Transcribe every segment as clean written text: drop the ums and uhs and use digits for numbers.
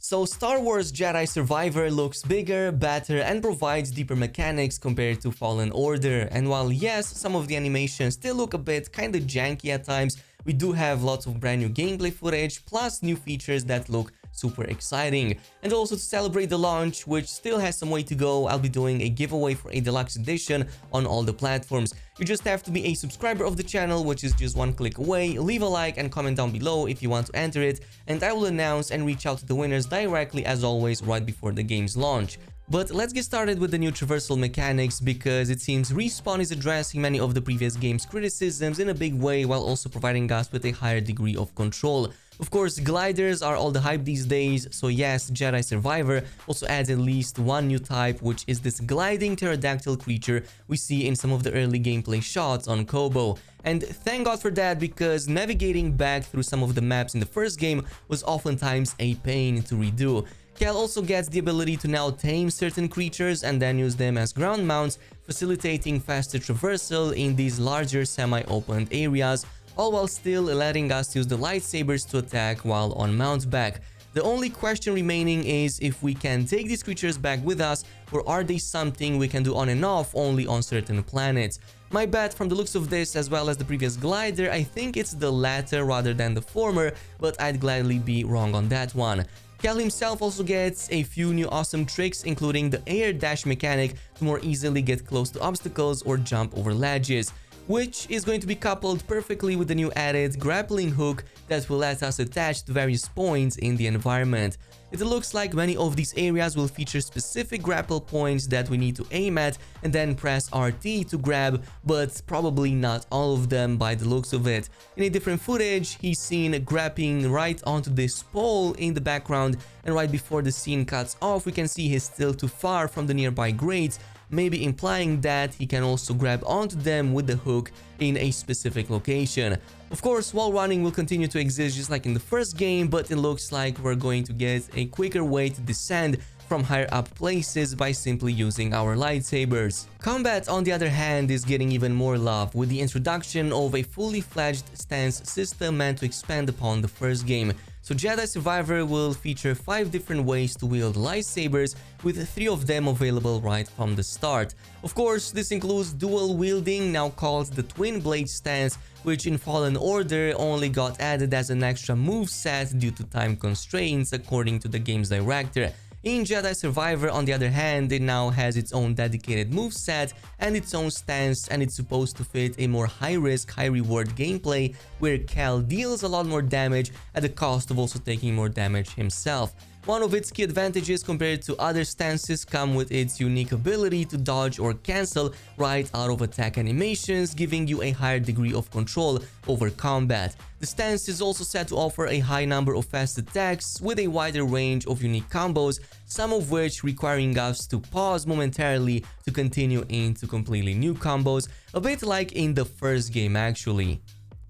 So Star Wars Jedi Survivor looks bigger, better, and provides deeper mechanics compared to Fallen Order. And while yes, some of the animations still look a bit kinda janky at times, we do have lots of brand new gameplay footage, plus new features that look super exciting. And also to celebrate the launch, which still has some way to go, I'll be doing a giveaway for a deluxe edition on all the platforms. You just have to be a subscriber of the channel, which is just one click away. Leave a like and comment down below if you want to enter it, and I will announce and reach out to the winners directly as always right before the game's launch. But let's get started with the new traversal mechanics, because it seems Respawn is addressing many of the previous game's criticisms in a big way while also providing us with a higher degree of control. Of course, gliders are all the hype these days, so yes, Jedi Survivor also adds at least one new type, which is this gliding pterodactyl creature we see in some of the early gameplay shots on Kobo. And thank God for that, because navigating back through some of the maps in the first game was oftentimes a pain to redo. Cal also gets the ability to now tame certain creatures and then use them as ground mounts, facilitating faster traversal in these larger semi-opened areas, all while still letting us use the lightsabers to attack while on mountback. The only question remaining is if we can take these creatures back with us, or are they something we can do on and off only on certain planets. My bet, from the looks of this as well as the previous glider, I think it's the latter rather than the former, but I'd gladly be wrong on that one. Cal himself also gets a few new awesome tricks, including the air dash mechanic to more easily get close to obstacles or jump over ledges, which is going to be coupled perfectly with the new added grappling hook that will let us attach to various points in the environment. It looks like many of these areas will feature specific grapple points that we need to aim at and then press RT to grab, but probably not all of them by the looks of it. In a different footage, he's seen grabbing right onto this pole in the background, and right before the scene cuts off, we can see he's still too far from the nearby grates, maybe implying that he can also grab onto them with the hook in a specific location. Of course, wall running will continue to exist just like in the first game, but it looks like we're going to get a quicker way to descend from higher up places by simply using our lightsabers. Combat, on the other hand, is getting even more love with the introduction of a fully fledged stance system meant to expand upon the first game. So Jedi Survivor will feature 5 different ways to wield lightsabers, with 3 of them available right from the start. Of course, this includes dual wielding, now called the twin blade stance, which in Fallen Order only got added as an extra moveset due to time constraints according to the game's director. In Jedi Survivor, on the other hand, it now has its own dedicated moveset and its own stance, and it's supposed to fit a more high-risk, high-reward gameplay where Cal deals a lot more damage at the cost of also taking more damage himself. One of its key advantages compared to other stances come with its unique ability to dodge or cancel right out of attack animations, giving you a higher degree of control over combat. The stance is also set to offer a high number of fast attacks with a wider range of unique combos, some of which requiring us to pause momentarily to continue into completely new combos, a bit like in the first game actually.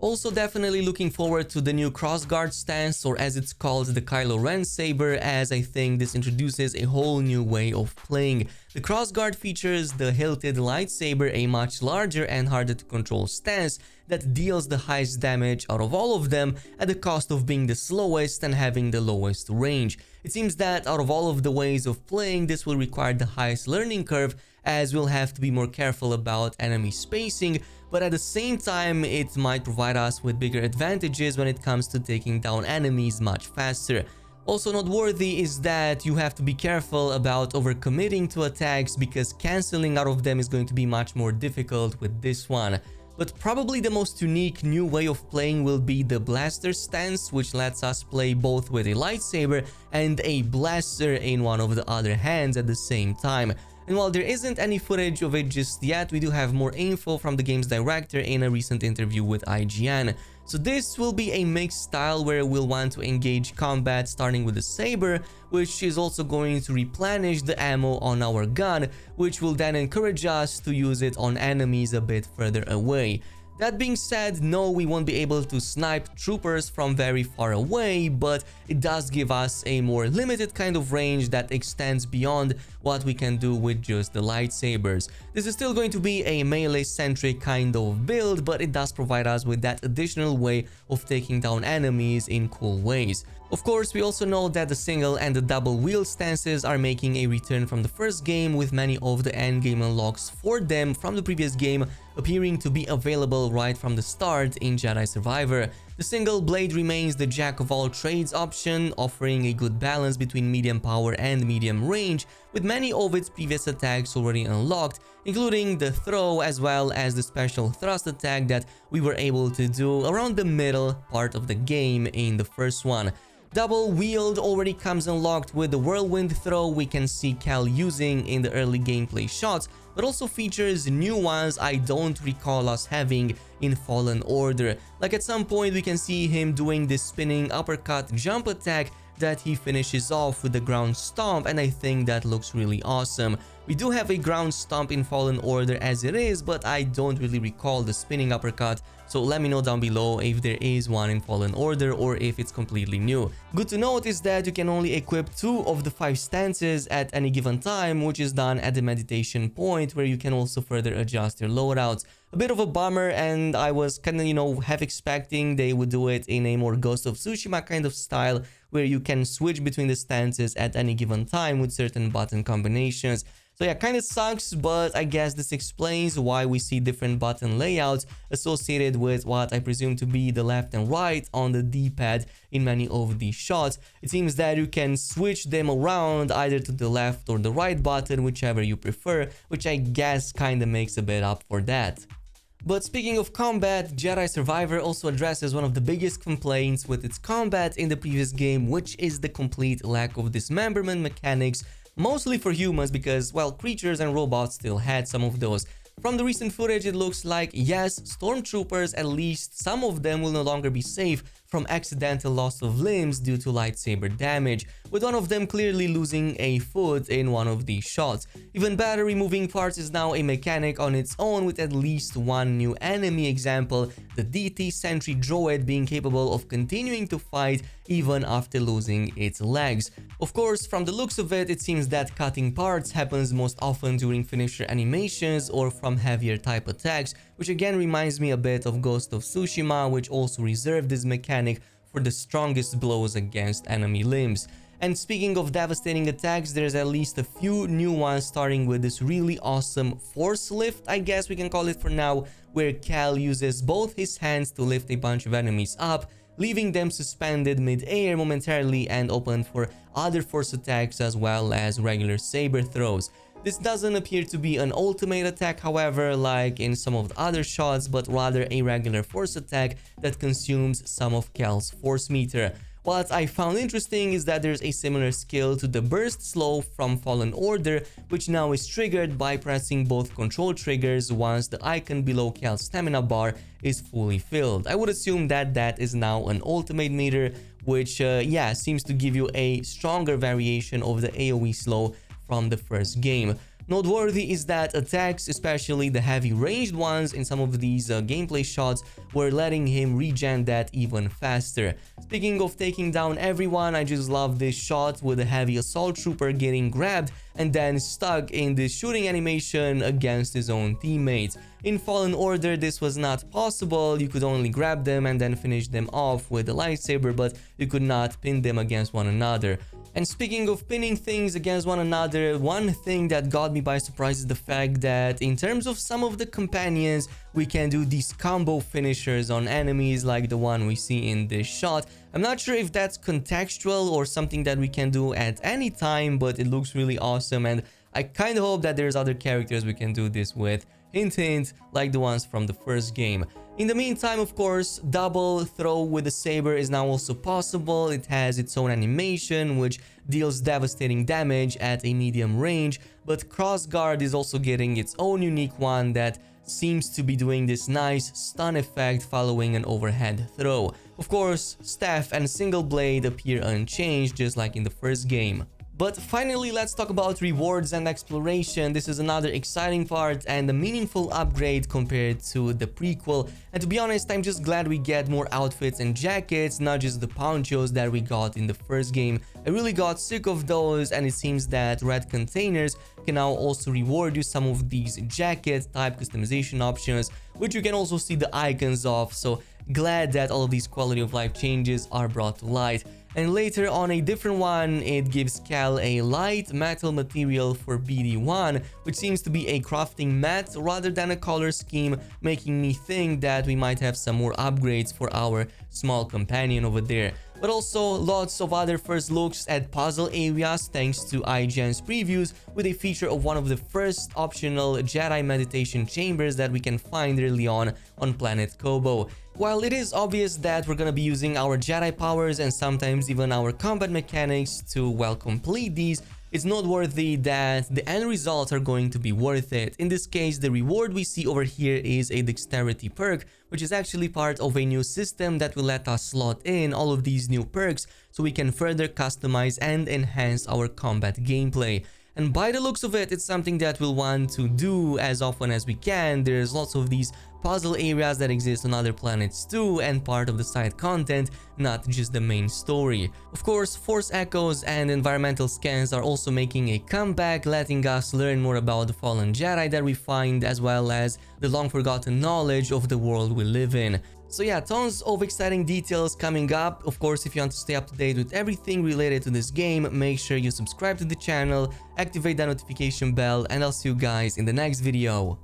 Also definitely looking forward to the new Crossguard stance, or as it's called, the Kylo Ren Saber, as I think this introduces a whole new way of playing. The Crossguard features the hilted lightsaber, a much larger and harder to control stance that deals the highest damage out of all of them at the cost of being the slowest and having the lowest range. It seems that out of all of the ways of playing, this will require the highest learning curve, as we'll have to be more careful about enemy spacing, but at the same time it might provide us with bigger advantages when it comes to taking down enemies much faster. Also noteworthy is that you have to be careful about overcommitting to attacks, because cancelling out of them is going to be much more difficult with this one. But probably the most unique new way of playing will be the blaster stance, which lets us play both with a lightsaber and a blaster in one of the other hands at the same time. And while there isn't any footage of it just yet, we do have more info from the game's director in a recent interview with IGN. So this will be a mixed style where we'll want to engage combat starting with the saber, which is also going to replenish the ammo on our gun, which will then encourage us to use it on enemies a bit further away. That being said, no, we won't be able to snipe troopers from very far away, but it does give us a more limited kind of range that extends beyond what we can do with just the lightsabers. This is still going to be a melee-centric kind of build, but it does provide us with that additional way of taking down enemies in cool ways. Of course, we also know that the single and the double wield stances are making a return from the first game, with many of the endgame unlocks for them from the previous game appearing to be available right from the start in Jedi Survivor. The single blade remains the jack of all trades option, offering a good balance between medium power and medium range, with many of its previous attacks already unlocked, including the throw as well as the special thrust attack that we were able to do around the middle part of the game in the first one. Double wield already comes unlocked with the whirlwind throw we can see Cal using in the early gameplay shots, but also features new ones I don't recall us having in Fallen Order. Like at some point we can see him doing this spinning uppercut jump attack that he finishes off with the ground stomp, and I think that looks really awesome. We do have a ground stomp in Fallen Order as it is, but I don't really recall the spinning uppercut, so let me know down below if there is one in Fallen Order or if it's completely new. Good to note is that you can only equip 2 of the 5 stances at any given time, which is done at the meditation point, where you can also further adjust your loadouts. A bit of a bummer, and I was kind of, half expecting they would do it in a more Ghost of Tsushima kind of style, where you can switch between the stances at any given time with certain button combinations. So yeah, kind of sucks, but I guess this explains why we see different button layouts associated with what I presume to be the left and right on the D-pad in many of these shots. It seems that you can switch them around either to the left or the right button, whichever you prefer, which I guess kind of makes a bit up for that. But speaking of combat, Jedi Survivor also addresses one of the biggest complaints with its combat in the previous game, which is the complete lack of dismemberment mechanics, mostly for humans because, well, creatures and robots still had some of those. From the recent footage, it looks like, yes, stormtroopers, at least some of them, will no longer be safe from accidental loss of limbs due to lightsaber damage, with one of them clearly losing a foot in one of these shots. Even better, removing parts is now a mechanic on its own, with at least one new enemy example, the DT Sentry Droid being capable of continuing to fight even after losing its legs. Of course, from the looks of it, it seems that cutting parts happens most often during finisher animations or from heavier type attacks, which again reminds me a bit of Ghost of Tsushima, which also reserved this mechanic for the strongest blows against enemy limbs. And speaking of devastating attacks, there's at least a few new ones, starting with this really awesome force lift, I guess we can call it for now, where Cal uses both his hands to lift a bunch of enemies up, leaving them suspended mid-air momentarily and open for other force attacks as well as regular saber throws. This doesn't appear to be an ultimate attack, however, like in some of the other shots, but rather a regular force attack that consumes some of Cal's force meter. What I found interesting is that there's a similar skill to the burst slow from Fallen Order, which now is triggered by pressing both control triggers once the icon below Cal's stamina bar is fully filled. I would assume that that is now an ultimate meter, which yeah, seems to give you a stronger variation of the AoE slow from the first game. Noteworthy is that attacks, especially the heavy ranged ones in some of these gameplay shots, were letting him regen that even faster. Speaking of taking down everyone, I just love this shot with a heavy assault trooper getting grabbed and then stuck in this shooting animation against his own teammates. In Fallen Order, this was not possible. You could only grab them and then finish them off with a lightsaber, but you could not pin them against one another. And speaking of pinning things against one another, one thing that got me by surprise is the fact that in terms of some of the companions, we can do these combo finishers on enemies like the one we see in this shot. I'm not sure if that's contextual or something that we can do at any time, but it looks really awesome, and I kind of hope that there's other characters we can do this with. Hint hint, like the ones from the first game. In the meantime, of course, double throw with the saber is now also possible. It has its own animation, which deals devastating damage at a medium range, but Crossguard is also getting its own unique one that seems to be doing this nice stun effect following an overhead throw. Of course, staff and single blade appear unchanged, just like in the first game. But finally, let's talk about rewards and exploration. This is another exciting part and a meaningful upgrade compared to the prequel. And to be honest, I'm just glad we get more outfits and jackets, not just the ponchos that we got in the first game. I really got sick of those, and it seems that red containers can now also reward you some of these jacket type customization options, which you can also see the icons of. So glad that all of these quality of life changes are brought to light. And later on a different one, it gives Cal a light metal material for BD1, which seems to be a crafting mat rather than a color scheme, making me think that we might have some more upgrades for our small companion over there. But also lots of other first looks at puzzle areas thanks to IGN's previews, with a feature of one of the first optional Jedi meditation chambers that we can find early on planet Kobo. While it is obvious that we're gonna be using our Jedi powers and sometimes even our combat mechanics to, well, complete these, it's noteworthy that the end results are going to be worth it. In this case, the reward we see over here is a dexterity perk, which is actually part of a new system that will let us slot in all of these new perks so we can further customize and enhance our combat gameplay. And by the looks of it, it's something that we'll want to do as often as we can. There's lots of these puzzle areas that exist on other planets too, and part of the side content, not just the main story. Of course, Force Echoes and environmental scans are also making a comeback, letting us learn more about the fallen Jedi that we find, as well as the long-forgotten knowledge of the world we live in. So yeah, tons of exciting details coming up. Of course, if you want to stay up to date with everything related to this game, make sure you subscribe to the channel, activate that notification bell, and I'll see you guys in the next video.